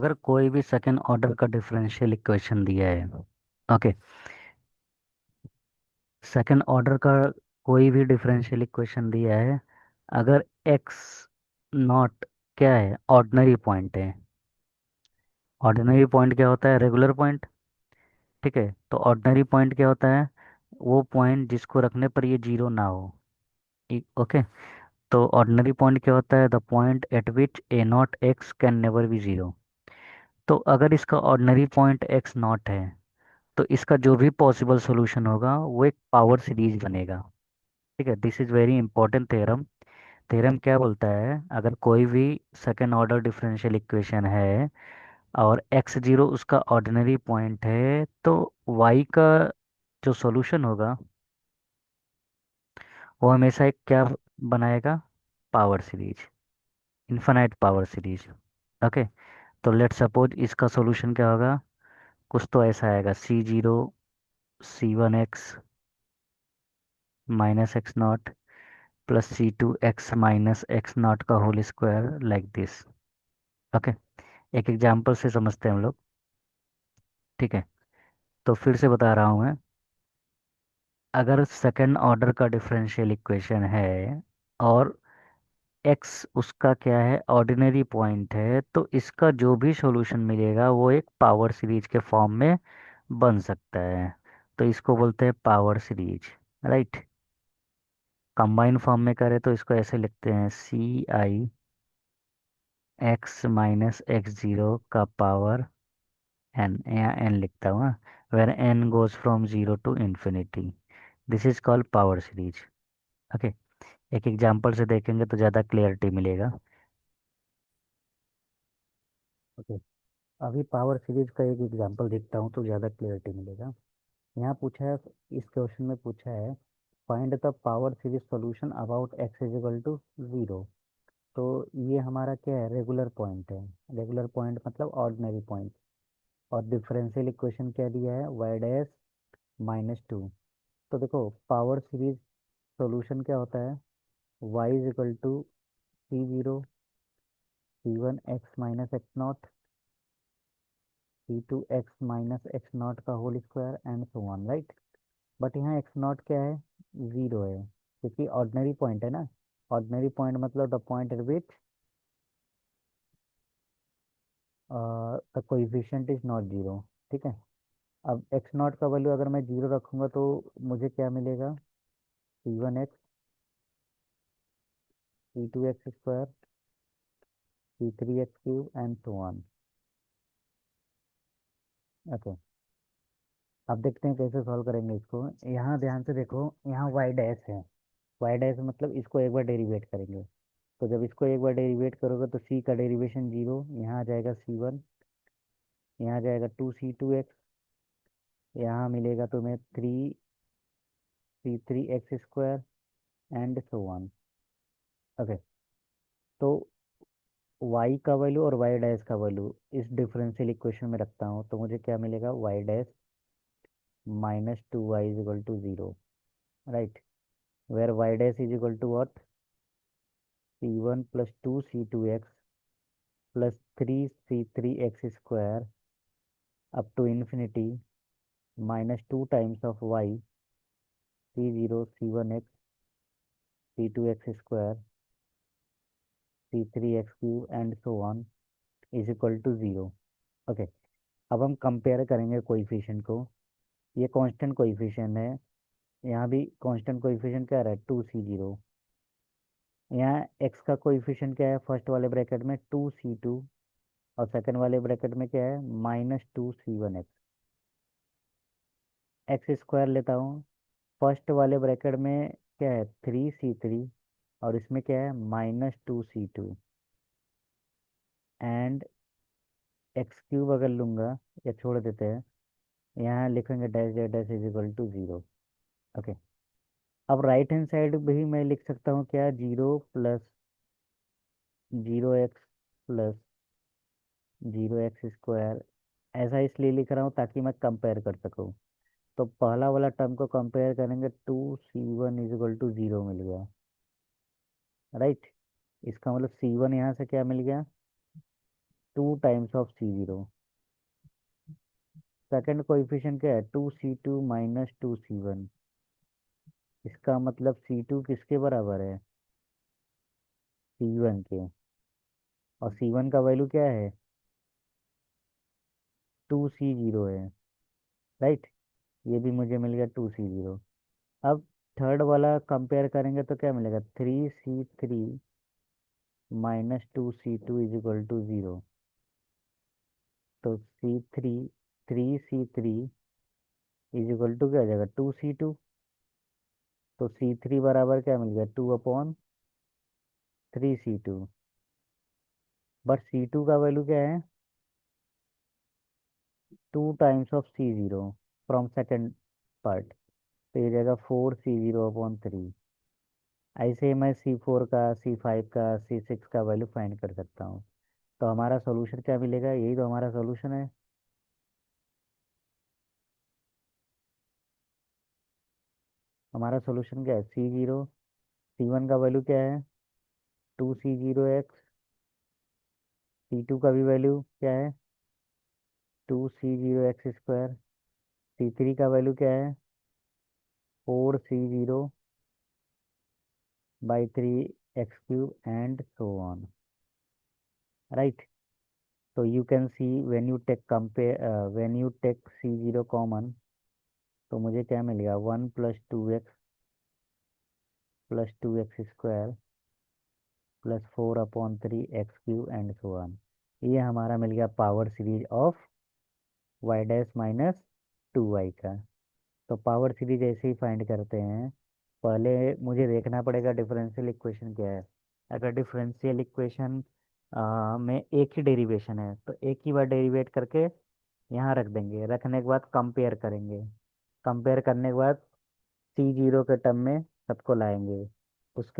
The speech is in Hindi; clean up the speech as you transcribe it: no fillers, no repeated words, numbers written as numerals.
अगर कोई भी सेकंड ऑर्डर का डिफरेंशियल इक्वेशन दिया है। ओके। सेकंड ऑर्डर का कोई भी डिफरेंशियल इक्वेशन दिया है। अगर एक्स नॉट क्या है, ऑर्डिनरी पॉइंट है। ऑर्डिनरी पॉइंट क्या होता है? Regular point. ठीक है, तो ऑर्डिनरी पॉइंट क्या होता है? वो पॉइंट जिसको रखने पर ये जीरो ना हो। ओके। तो ऑर्डिनरी पॉइंट क्या होता है? The point eight which A not x can never be zero. तो अगर इसका ऑर्डिनरी पॉइंट एक्स नॉट है तो इसका जो भी पॉसिबल सॉल्यूशन होगा वो एक पावर सीरीज बनेगा। ठीक है, this is very important theorem. Theorem क्या बोलता है? अगर कोई भी सेकेंड ऑर्डर डिफरेंशियल इक्वेशन है और एक्स जीरो उसका ऑर्डिनरी पॉइंट है तो वाई का जो सॉल्यूशन होगा वो हमेशा एक क्या बनाएगा? Power series, infinite power series. Okay. तो लेट सपोज इसका सॉल्यूशन क्या होगा? कुछ तो ऐसा आएगा, C zero C one X minus X not plus C two X minus X not का whole square like this. Okay. एक एग्जाम्पल से समझते हैं हम लोग। ठीक है, तो फिर से बता रहा हूँ मैं। अगर सेकंड ऑर्डर का डिफरेंशियल इक्वेशन है और एक्स उसका क्या है? ऑर्डिनरी पॉइंट है, तो इसका जो भी सॉल्यूशन मिलेगा वो एक पावर सीरीज के फॉर्म में बन सकता है। तो इसको बोलते हैं power series. Right. Combine form में करें तो इसको ऐसे लिखते हैं, c i x minus x zero का पावर एन, यहाँ एन लिखता हूँ, where n goes from zero to infinity. This is called power series. Okay. एक एग्जांपल से देखेंगे तो ज़्यादा क्लियरिटी मिलेगा। ओके। अभी पावर सीरीज का एक एग्जांपल देखता हूँ तो ज़्यादा क्लियरिटी मिलेगा। यहाँ पूछा है, इस क्वेश्चन में पूछा है, find the power series solution about X is equal to zero. तो ये हमारा क्या है? रेगुलर पॉइंट है। रेगुलर पॉइंट मतलब ऑर्डिनरी पॉइंट। और डिफरेंशियल इक्वेशन क्या दिया है? Y dash minus two. तो देखो, पावर सीरीज सॉल्यूशन क्या होता है? Y is equal to C zero C one X minus X not C two X minus X not का whole square and so on, right. But यहाँ एक्स नॉट क्या है? ज़ीरो है, क्योंकि ऑर्डिनरी पॉइंट है ना। ऑर्डिनरी पॉइंट मतलब the point eight which the coefficient is not zero. ठीक है। अब एक्स नॉट का वैल्यू अगर मैं जीरो रखूँगा तो मुझे क्या मिलेगा? C one x C two x square C three X cube and so on. Okay. अब देखते हैं कैसे सॉल्व करेंगे इसको। यहाँ ध्यान से देखो, यहाँ वाई डैश है। वाई डैश मतलब इसको एक बार डेरिवेट करेंगे। तो जब इसको एक बार डेरिवेट करोगे तो सी का डेरिवेशन जीरो, यहाँ आ जाएगा सी वन, यहाँ आ जाएगा टू सी टू एक्स, यहाँ मिलेगा तुम्हें three c three x square and so on. Okay. तो y का वैल्यू और y डैश का वैल्यू इस डिफरेंशियल इक्वेशन में रखता हूँ तो मुझे क्या मिलेगा? y dash minus two y is equal to zero, right. Where y dash is equal to what? C one plus two c two x plus three c three x square up to infinity minus two times of Y C zero C one x C two x square C three x cube and so on is equal to zero. Okay. अब हम कंपेयर करेंगे कोइफिशिएंट को। ये कांस्टेंट कोइफिशिएंट है, यहाँ भी कांस्टेंट कोइफिशिएंट क्या रहा है? टू सी जीरो। यहाँ एक्स का कोइफिशिएंट क्या है? फर्स्ट वाले ब्रैकेट में टू सी टू और सेकंड वाले ब्रैकेट में क्या है? माइनस टू सी वन एक्स। एक्स स्क्वायर लेता हूँ, फर्स्ट वाले ब्रैकेट में क्या है? थ्री सी थ्री और इसमें क्या है? Minus two c two and x cube अगर लूंगा या छोड़ देते हैं, यहाँ लिखेंगे dash dash dash is equal to zero. Okay. अब राइट हैंड साइड भी मैं लिख सकता हूँ क्या? Zero plus zero x plus zero x square. ऐसा इसलिए लिख रहा हूँ ताकि मैं कंपेयर कर सकूँ। तो पहला वाला टर्म को कंपेयर करेंगे, two C one is equal to zero मिल गया, राइट। इसका मतलब सी वन यहाँ से क्या मिल गया? 2 times of C0। Second coefficient क्या है, 2C2 - 2C1। इसका मतलब C2 किसके बराबर है, C1 के। और C1 का वैल्यू क्या है, 2C0 है। राइट। ये भी मुझे मिल गया 2C0। अब थर्ड वाला कंपेयर करेंगे तो क्या मिलेगा, 3C3 - 2C2 = 0। तो थ्री C थ्री क्या हो जाएगा, 2C2। तो C3 बराबर क्या मिल गया, 2/3C2। बट C2 का वैल्यू क्या है, 2 times of C0 from second part. तो ये जाएगा 4C0/3। ऐसे ही मैं C4 का, C5 का, C6 का वैल्यू फाइंड कर सकता हूँ। तो हमारा सॉल्यूशन क्या मिलेगा, यही तो हमारा सॉल्यूशन है। हमारा सॉल्यूशन क्या है, C0। C1 का वैल्यू क्या है, 2C0x। C2 का भी वैल्यू क्या है, 2C0x²। C3 का वैल्यू क्या है, 4C0/3 x³ and so on. Right. So you can see when you take C0 common, तो मुझे क्या मिलेगा, 1 + 2x + 2x² +4/3 x³ and so on. ये हमारा मिल गया power series of y' - 2y का। तो पावर सीरीज ऐसे ही फाइंड करते हैं। पहले मुझे देखना पड़ेगा डिफरेंशियल इक्वेशन क्या है। अगर डिफरेंशियल इक्वेशन में एक ही डेरिवेशन है तो एक ही बार डेरिवेट करके यहाँ रख देंगे, रखने के बाद कंपेयर करेंगे। कंपेयर करने के बाद C0 के टर्म में सबको लाएंगे। उसके